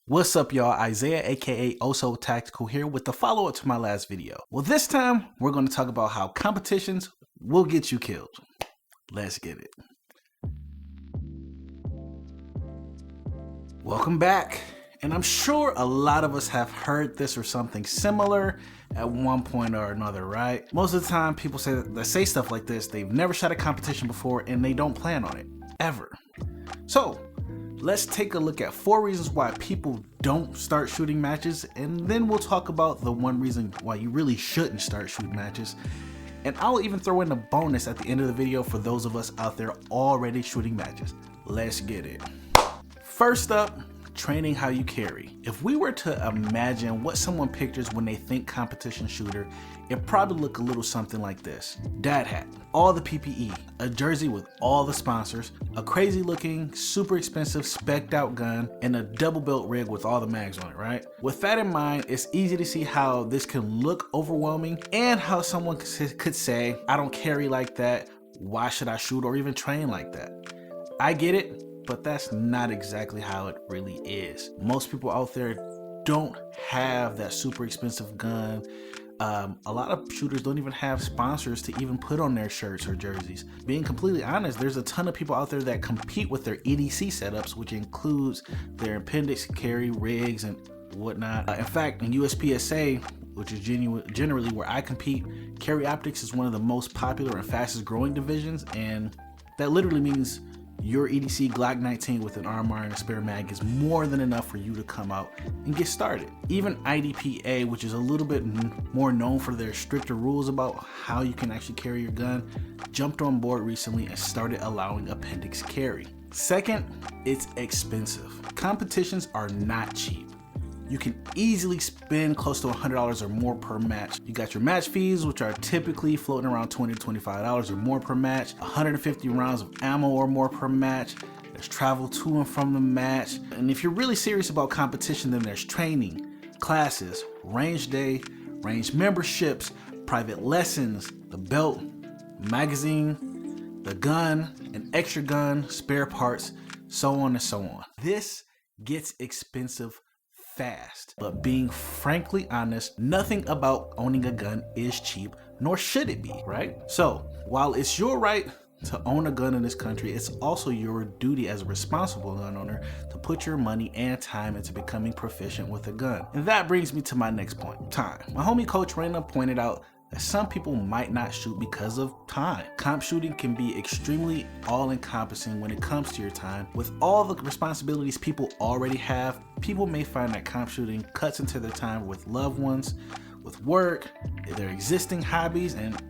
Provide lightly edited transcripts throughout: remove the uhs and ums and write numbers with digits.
What's up, y'all? Isaiah aka Oso Tactical here with the follow-up to my last video. Well, this time we're going to talk about how competitions will get you killed. Let's get it. Welcome back. And I'm sure a lot of us have heard this or something similar at one point or another, right? Most of the time people say stuff like this, they've never shot a competition before and they don't plan on it, ever. So let's take a look at 4 reasons why people don't start shooting matches, and then we'll talk about the one reason why you really shouldn't start shooting matches. And I'll even throw in a bonus at the end of the video for those of us out there already shooting matches. Let's get it. First up, training how you carry. If we were to imagine what someone pictures when they think competition shooter, it probably look a little something like this. Dad hat, all the PPE, a jersey with all the sponsors, a crazy looking, super expensive spec'd out gun, and a double belt rig with all the mags on it, right? With that in mind, it's easy to see how this can look overwhelming and how someone could say, I don't carry like that, why should I shoot or even train like that? I get it, but that's not exactly how it really is. Most people out there don't have that super expensive gun. A lot of shooters don't even have sponsors to even put on their shirts or jerseys. Being completely honest, there's a ton of people out there that compete with their EDC setups, which includes their appendix carry rigs and whatnot. In fact, in USPSA, which is generally where I compete, carry optics is one of the most popular and fastest growing divisions, and that literally means your EDC Glock 19 with an armor and a spare mag is more than enough for you to come out and get started. Even IDPA, which is a little bit more known for their stricter rules about how you can actually carry your gun, jumped on board recently and started allowing appendix carry. Second, it's expensive. Competitions are not cheap. You can easily spend close to $100 or more per match. You got your match fees, which are typically floating around $20 to $25 or more per match, 150 rounds of ammo or more per match. There's travel to and from the match. And if you're really serious about competition, then there's training, classes, range day, range memberships, private lessons, the belt, magazine, the gun, an extra gun, spare parts, so on and so on. This gets expensive fast. But being frankly honest, nothing about owning a gun is cheap, nor should it be, right? So while it's your right to own a gun in this country, it's also your duty as a responsible gun owner to put your money and time into becoming proficient with a gun. And that brings me to my next point, time. My homie Coach Raina pointed out that some people might not shoot because of time. Comp shooting can be extremely all-encompassing when it comes to your time. With all the responsibilities people already have, people may find that comp shooting cuts into their time with loved ones, with work, their existing hobbies, and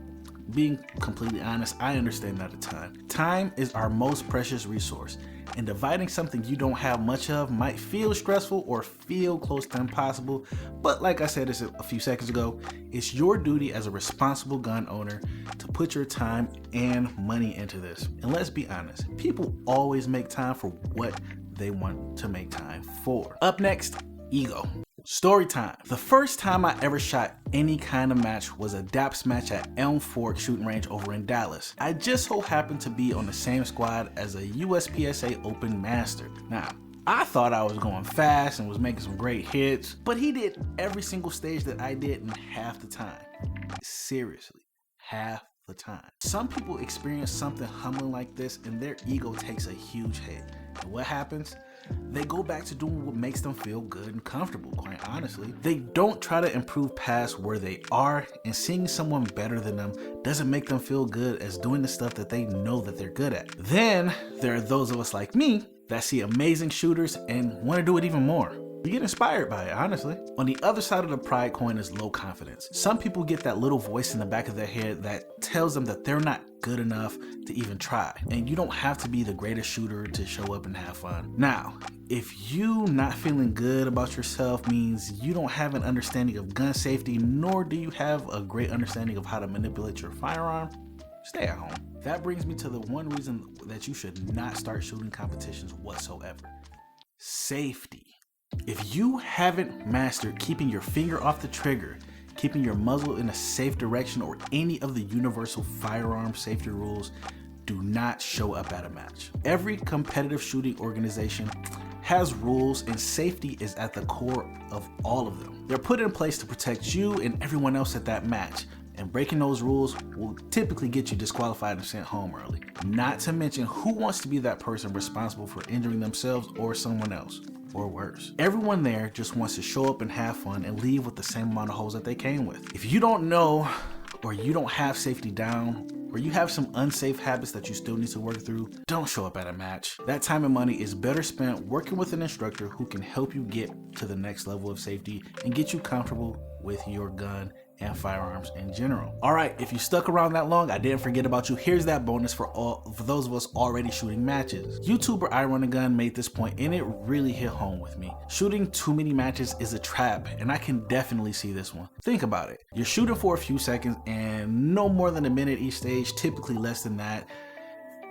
being completely honest, I understand that a ton. Time is our most precious resource, and dividing something you don't have much of might feel stressful or feel close to impossible, but like I said a few seconds ago, it's your duty as a responsible gun owner to put your time and money into this. And let's be honest, people always make time for what they want to make time for. Up next, ego. Story time. The first time I ever shot any kind of match was a DAPS match at Elm Fork shooting range over in Dallas. I just so happened to be on the same squad as a USPSA Open Master. Now, I thought I was going fast and was making some great hits, but he did every single stage that I did in half the time. Seriously, half the time. Some people experience something humbling like this and their ego takes a huge hit. And what happens? They go back to doing what makes them feel good and comfortable, quite honestly. They don't try to improve past where they are, and seeing someone better than them doesn't make them feel good as doing the stuff that they know that they're good at. Then there are those of us like me that see amazing shooters and want to do it even more. You get inspired by it, honestly. On the other side of the pride coin is low confidence. Some people get that little voice in the back of their head that tells them that they're not good enough to even try. And you don't have to be the greatest shooter to show up and have fun. Now, if you not feeling good about yourself means you don't have an understanding of gun safety, nor do you have a great understanding of how to manipulate your firearm, stay at home. That brings me to the one reason that you should not start shooting competitions whatsoever. Safety. If you haven't mastered keeping your finger off the trigger, keeping your muzzle in a safe direction, or any of the universal firearm safety rules, do not show up at a match. Every competitive shooting organization has rules, and safety is at the core of all of them. They're put in place to protect you and everyone else at that match, and breaking those rules will typically get you disqualified and sent home early. Not to mention, who wants to be that person responsible for injuring themselves or someone else, or worse? Everyone there just wants to show up and have fun and leave with the same amount of holes that they came with. If you don't know, or you don't have safety down, or you have some unsafe habits that you still need to work through, don't show up at a match. That time and money is better spent working with an instructor who can help you get to the next level of safety and get you comfortable with your gun and firearms in general. All right, if you stuck around that long, I didn't forget about you. Here's that bonus for those of us already shooting matches. YouTuber I Run a Gun made this point and it really hit home with me. Shooting too many matches is a trap, and I can definitely see this one. Think about it. You're shooting for a few seconds and no more than a minute each stage, typically less than that,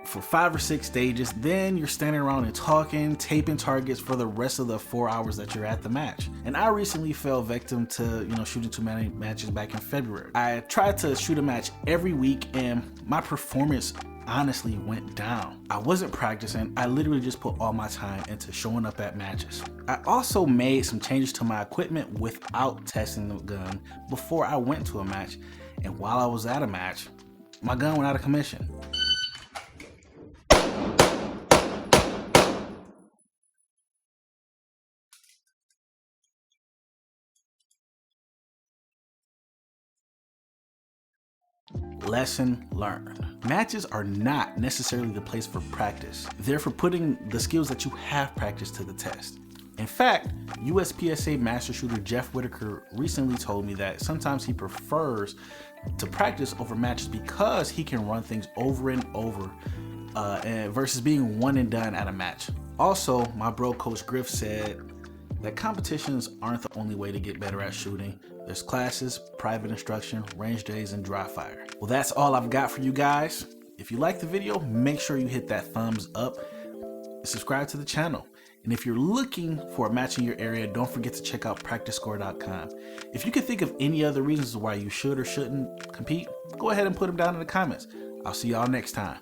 for 5 or 6 stages. Then you're standing around and talking, taping targets for the rest of the 4 hours that you're at the match. And I recently fell victim to, shooting too many matches back in February. I tried to shoot a match every week and my performance honestly went down. I wasn't practicing. I literally just put all my time into showing up at matches. I also made some changes to my equipment without testing the gun before I went to a match. And while I was at a match, my gun went out of commission. Lesson learned. Matches are not necessarily the place for practice. They're for putting the skills that you have practiced to the test. In fact, USPSA master shooter Jeff Whitaker recently told me that sometimes he prefers to practice over matches because he can run things over and over versus being one and done at a match. Also, my bro Coach Griff said that competitions aren't the only way to get better at shooting. There's classes, private instruction, range days, and dry fire. Well, that's all I've got for you guys. If you liked the video, make sure you hit that thumbs up and subscribe to the channel. And if you're looking for a match in your area, don't forget to check out practicescore.com. If you can think of any other reasons why you should or shouldn't compete, go ahead and put them down in the comments. I'll see y'all next time.